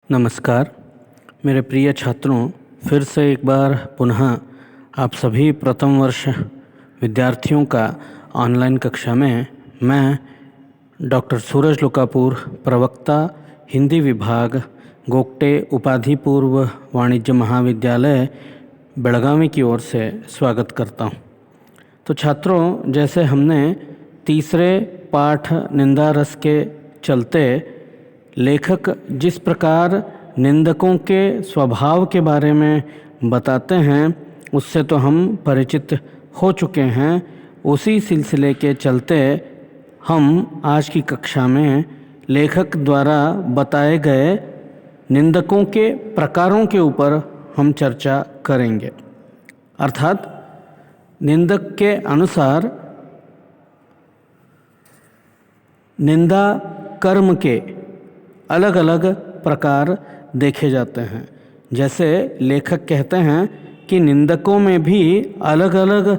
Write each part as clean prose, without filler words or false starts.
नमस्कार मेरे प्रिय छात्रों, फिर से एक बार पुनः आप सभी प्रथम वर्ष विद्यार्थियों का ऑनलाइन कक्षा में मैं डॉक्टर सूरज लुकापुर, प्रवक्ता हिंदी विभाग, गोगटे उपाधि पूर्व वाणिज्य महाविद्यालय बेळगावी की ओर से स्वागत करता हूँ। तो छात्रों, जैसे हमने तीसरे पाठ निंदा रस के चलते लेखक जिस प्रकार निंदकों के स्वभाव के बारे में बताते हैं उससे तो हम परिचित हो चुके हैं। उसी सिलसिले के चलते हम आज की कक्षा में लेखक द्वारा बताए गए निंदकों के प्रकारों के ऊपर हम चर्चा करेंगे। अर्थात निंदक के अनुसार निंदा कर्म के अलग अलग प्रकार देखे जाते हैं। जैसे लेखक कहते हैं कि निंदकों में भी अलग अलग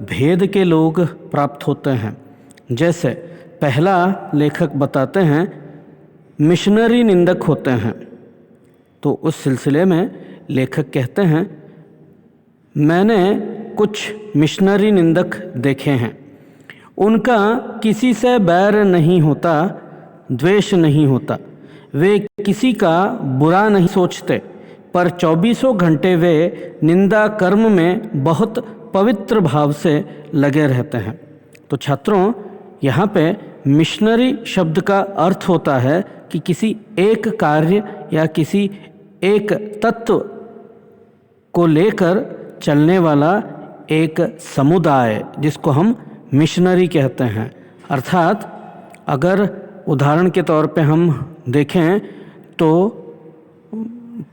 भेद के लोग प्राप्त होते हैं। जैसे पहला लेखक बताते हैं मिशनरी निंदक होते हैं। तो उस सिलसिले में लेखक कहते हैं मैंने कुछ मिशनरी निंदक देखे हैं। उनका किसी से बैर नहीं होता, द्वेष नहीं होता, वे किसी का बुरा नहीं सोचते, पर 24 घंटे वे निंदा कर्म में बहुत पवित्र भाव से लगे रहते हैं। तो छात्रों, यहाँ पे मिशनरी शब्द का अर्थ होता है कि किसी एक कार्य या किसी एक तत्व को लेकर चलने वाला एक समुदाय, जिसको हम मिशनरी कहते हैं। अर्थात अगर उदाहरण के तौर पे हम देखें तो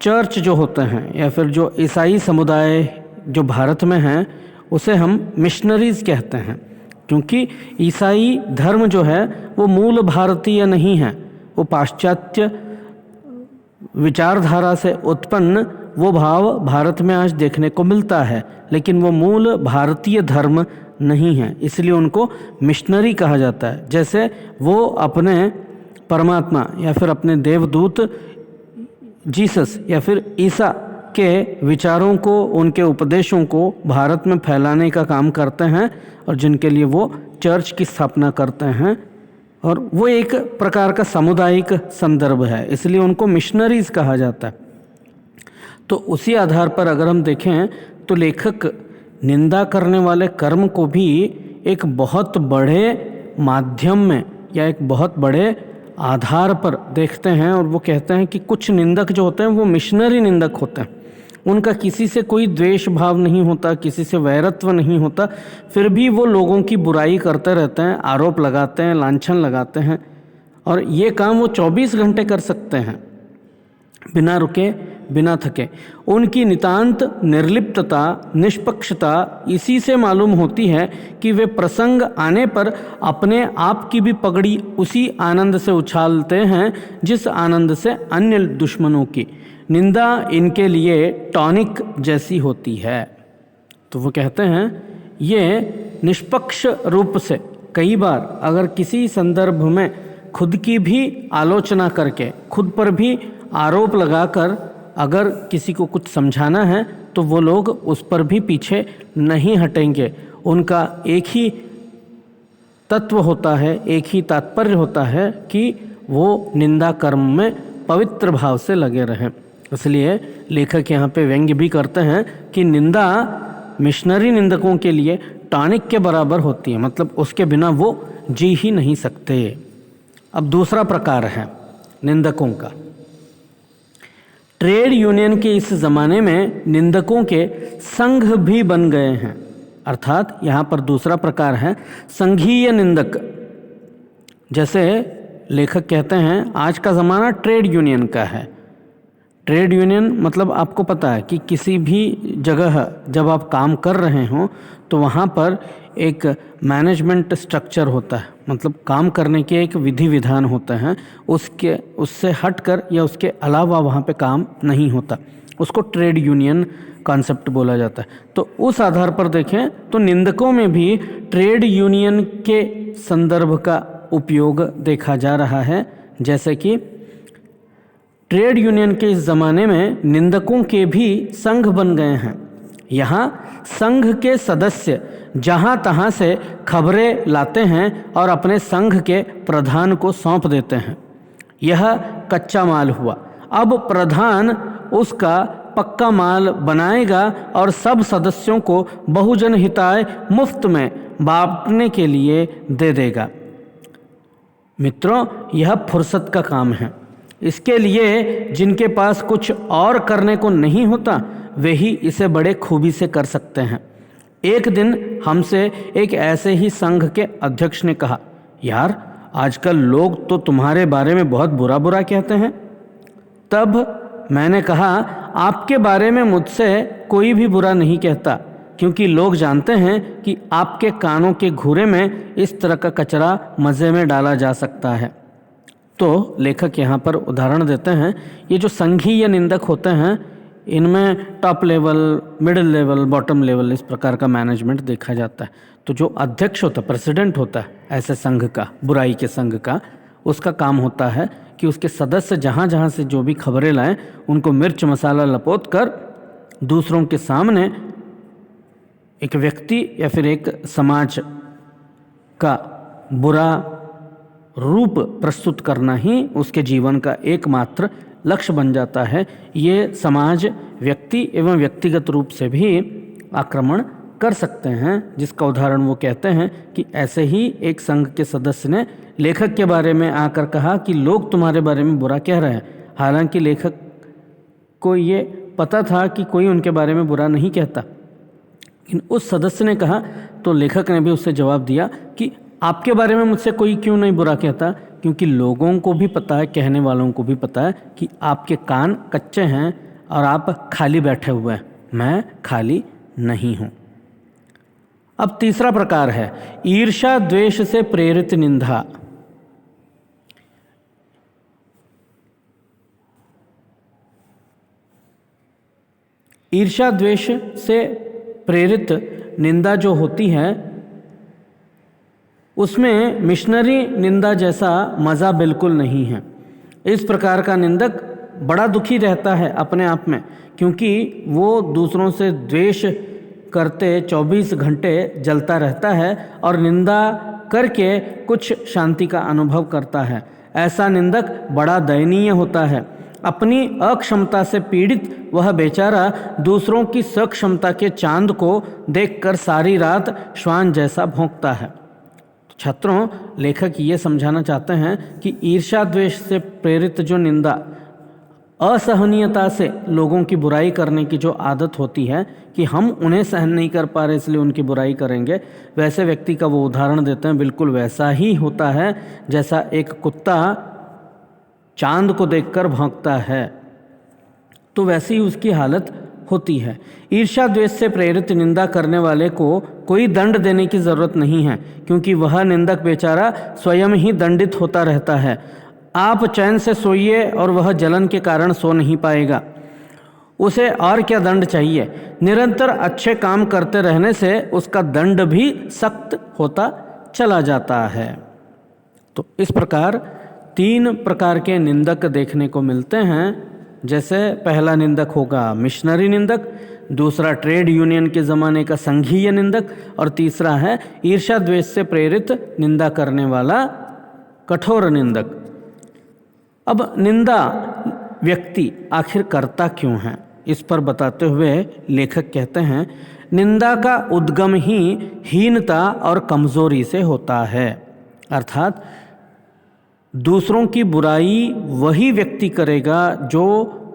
चर्च जो होते हैं या फिर जो ईसाई समुदाय जो भारत में हैं उसे हम मिशनरीज़ कहते हैं, क्योंकि ईसाई धर्म जो है वो मूल भारतीय नहीं है। वो पाश्चात्य विचारधारा से उत्पन्न वो भाव भारत में आज देखने को मिलता है, लेकिन वो मूल भारतीय धर्म नहीं है, इसलिए उनको मिशनरी कहा जाता है। जैसे वो अपने परमात्मा या फिर अपने देवदूत जीसस या फिर ईसा के विचारों को, उनके उपदेशों को भारत में फैलाने का काम करते हैं और जिनके लिए वो चर्च की स्थापना करते हैं, और वो एक प्रकार का सामुदायिक संदर्भ है, इसलिए उनको मिशनरीज़ कहा जाता है। तो उसी आधार पर अगर हम देखें तो लेखक निंदा करने वाले कर्म को भी एक बहुत बड़े माध्यम में या एक बहुत बड़े आधार पर देखते हैं, और वो कहते हैं कि कुछ निंदक जो होते हैं वो मिशनरी निंदक होते हैं। उनका किसी से कोई द्वेष भाव नहीं होता, किसी से वैरत्व नहीं होता, फिर भी वो लोगों की बुराई करते रहते हैं, आरोप लगाते हैं, लांछन लगाते हैं, और ये काम वो 24 घंटे कर सकते हैं बिना रुके, बिना थके। उनकी नितांत निर्लिप्तता, निष्पक्षता इसी से मालूम होती है कि वे प्रसंग आने पर अपने आप की भी पगड़ी उसी आनंद से उछालते हैं जिस आनंद से अन्य दुश्मनों की निंदा इनके लिए टॉनिक जैसी होती है। तो वो कहते हैं ये निष्पक्ष रूप से कई बार अगर किसी संदर्भ में खुद की भी आलोचना करके, खुद पर भी आरोप लगाकर अगर किसी को कुछ समझाना है तो वो लोग उस पर भी पीछे नहीं हटेंगे। उनका एक ही तत्व होता है, एक ही तात्पर्य होता है कि वो निंदा कर्म में पवित्र भाव से लगे रहें। इसलिए लेखक यहाँ पे व्यंग्य भी करते हैं कि निंदा मिशनरी निंदकों के लिए टॉनिक के बराबर होती है, मतलब उसके बिना वो जी ही नहीं सकते। अब दूसरा प्रकार है निंदकों का। ट्रेड यूनियन के इस ज़माने में निंदकों के संघ भी बन गए हैं। अर्थात यहाँ पर दूसरा प्रकार है संघीय निंदक। जैसे लेखक कहते हैं आज का ज़माना ट्रेड यूनियन का है। ट्रेड यूनियन मतलब आपको पता है कि किसी भी जगह जब आप काम कर रहे हों तो वहाँ पर एक मैनेजमेंट स्ट्रक्चर होता है, मतलब काम करने के एक विधि विधान होते हैं, उससे हटकर या उसके अलावा वहाँ पे काम नहीं होता। उसको ट्रेड यूनियन कॉन्सेप्ट बोला जाता है। तो उस आधार पर देखें तो निंदकों में भी ट्रेड यूनियन के संदर्भ का उपयोग देखा जा रहा है। जैसे कि ट्रेड यूनियन के इस ज़माने में निंदकों के भी संघ बन गए हैं। यहाँ संघ के सदस्य जहाँ तहाँ से खबरें लाते हैं और अपने संघ के प्रधान को सौंप देते हैं। यह कच्चा माल हुआ। अब प्रधान उसका पक्का माल बनाएगा और सब सदस्यों को बहुजन हिताय मुफ्त में बांटने के लिए दे देगा। मित्रों, यह फुर्सत का काम है। इसके लिए जिनके पास कुछ और करने को नहीं होता वे ही इसे बड़े खूबी से कर सकते हैं। एक दिन हमसे एक ऐसे ही संघ के अध्यक्ष ने कहा, यार आजकल लोग तो तुम्हारे बारे में बहुत बुरा बुरा कहते हैं। तब मैंने कहा, आपके बारे में मुझसे कोई भी बुरा नहीं कहता, क्योंकि लोग जानते हैं कि आपके कानों के घूरे में इस तरह का कचरा मज़े में डाला जा सकता है। तो लेखक यहाँ पर उदाहरण देते हैं, ये जो संघीय निंदक होते हैं इनमें top level, middle level, bottom level इस प्रकार का मैनेजमेंट देखा जाता है। तो जो अध्यक्ष होता है, प्रेसिडेंट होता है ऐसे संघ का, बुराई के संघ का, उसका काम होता है कि उसके सदस्य जहाँ जहाँ से जो भी खबरें लाएं उनको मिर्च मसाला लपोत कर दूसरों के सामने एक व्यक्ति या फिर एक समाज का बुरा रूप प्रस्तुत करना ही उसके जीवन का एकमात्र लक्ष्य बन जाता है। ये समाज व्यक्ति एवं व्यक्तिगत रूप से भी आक्रमण कर सकते हैं, जिसका उदाहरण वो कहते हैं कि ऐसे ही एक संघ के सदस्य ने लेखक के बारे में आकर कहा कि लोग तुम्हारे बारे में बुरा कह रहे हैं। हालांकि लेखक को ये पता था कि कोई उनके बारे में बुरा नहीं कहता। लेकिन उस सदस्य ने कहा तो लेखक ने भी उससे जवाब दिया कि आपके बारे में मुझसे कोई क्यों नहीं बुरा कहता, क्योंकि लोगों को भी पता है, कहने वालों को भी पता है कि आपके कान कच्चे हैं और आप खाली बैठे हुए हैं। मैं खाली नहीं हूँ। अब तीसरा प्रकार है ईर्ष्या द्वेष से प्रेरित निंदा। ईर्ष्या द्वेष से प्रेरित निंदा जो होती है उसमें मिशनरी निंदा जैसा मज़ा बिल्कुल नहीं है। इस प्रकार का निंदक बड़ा दुखी रहता है अपने आप में, क्योंकि वो दूसरों से द्वेष करते 24 घंटे जलता रहता है और निंदा करके कुछ शांति का अनुभव करता है। ऐसा निंदक बड़ा दयनीय होता है। अपनी अक्षमता से पीड़ित वह बेचारा दूसरों की सक्षमता के चांद को देखकर सारी रात श्वान जैसा भौंकता है। छात्रों, लेखक ये समझाना चाहते हैं कि ईर्ष्या द्वेष से प्रेरित जो निंदा, असहनीयता से लोगों की बुराई करने की जो आदत होती है कि हम उन्हें सहन नहीं कर पा रहे इसलिए उनकी बुराई करेंगे, वैसे व्यक्ति का वो उदाहरण देते हैं। बिल्कुल वैसा ही होता है जैसा एक कुत्ता चांद को देखकर भौंकता है, तो वैसी ही उसकी हालत होती है। ईर्ष्या द्वेष से प्रेरित निंदा करने वाले को कोई दंड देने की ज़रूरत नहीं है, क्योंकि वह निंदक बेचारा स्वयं ही दंडित होता रहता है। आप चैन से सोइए और वह जलन के कारण सो नहीं पाएगा। उसे और क्या दंड चाहिए। निरंतर अच्छे काम करते रहने से उसका दंड भी सख्त होता चला जाता है। तो इस प्रकार 3 प्रकार के निंदक देखने को मिलते हैं। जैसे पहला निंदक होगा मिशनरी निंदक, दूसरा ट्रेड यूनियन के ज़माने का संघीय निंदक, और तीसरा है ईर्ष्या द्वेष से प्रेरित निंदा करने वाला कठोर निंदक। अब निंदा व्यक्ति आखिर करता क्यों है, इस पर बताते हुए लेखक कहते हैं, निंदा का उद्गम ही हीनता और कमज़ोरी से होता है। अर्थात दूसरों की बुराई वही व्यक्ति करेगा जो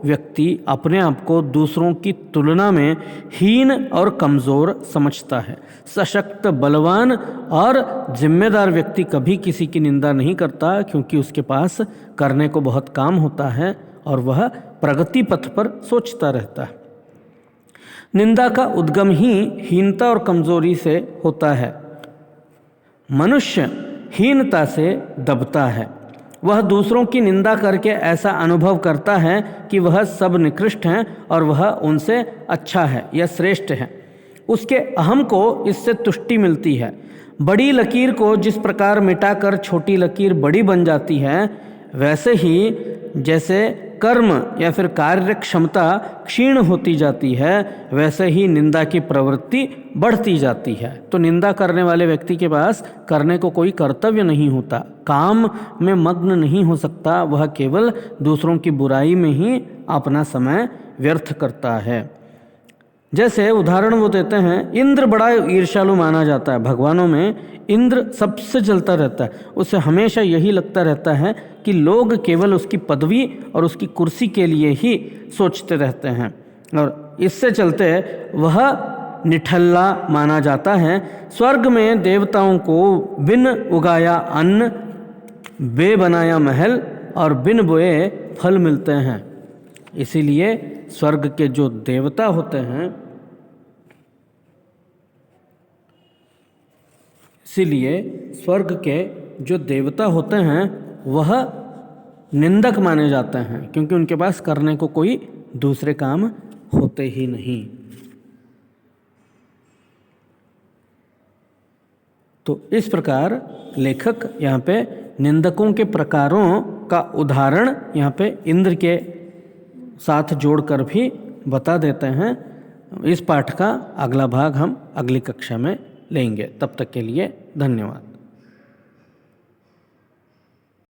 व्यक्ति अपने आप को दूसरों की तुलना में हीन और कमज़ोर समझता है। सशक्त, बलवान और जिम्मेदार व्यक्ति कभी किसी की निंदा नहीं करता, क्योंकि उसके पास करने को बहुत काम होता है और वह प्रगति पथ पर सोचता रहता है। निंदा का उद्गम ही हीनता और कमज़ोरी से होता है। मनुष्य हीनता से दबता है। वह दूसरों की निंदा करके ऐसा अनुभव करता है कि वह सब निकृष्ट हैं और वह उनसे अच्छा है या श्रेष्ठ है। उसके अहम को इससे तुष्टि मिलती है। बड़ी लकीर को जिस प्रकार मिटाकर छोटी लकीर बड़ी बन जाती है, वैसे ही जैसे कर्म या फिर कार्य क्षमता क्षीण होती जाती है, वैसे ही निंदा की प्रवृत्ति बढ़ती जाती है। तो निंदा करने वाले व्यक्ति के पास करने को कोई कर्तव्य नहीं होता, काम में मग्न नहीं हो सकता, वह केवल दूसरों की बुराई में ही अपना समय व्यर्थ करता है। जैसे उदाहरण वो देते हैं, इंद्र बड़ा ईर्ष्यालु माना जाता है। भगवानों में इंद्र सबसे जलता रहता है, उसे हमेशा यही लगता रहता है कि लोग केवल उसकी पदवी और उसकी कुर्सी के लिए ही सोचते रहते हैं, और इससे चलते वह निठल्ला माना जाता है। स्वर्ग में देवताओं को बिन उगाया अन्न, बे बनाया महल और बिन बोए फल मिलते हैं। इसीलिए स्वर्ग के जो देवता होते हैं, इसीलिए स्वर्ग के जो देवता होते हैं वह निंदक माने जाते हैं, क्योंकि उनके पास करने को कोई दूसरे काम होते ही नहीं। तो इस प्रकार लेखक यहाँ पे निंदकों के प्रकारों का उदाहरण यहाँ पे इंद्र के साथ जोड़कर भी बता देते हैं। इस पाठ का अगला भाग हम अगली कक्षा में लेंगे। तब तक के लिए धन्यवाद।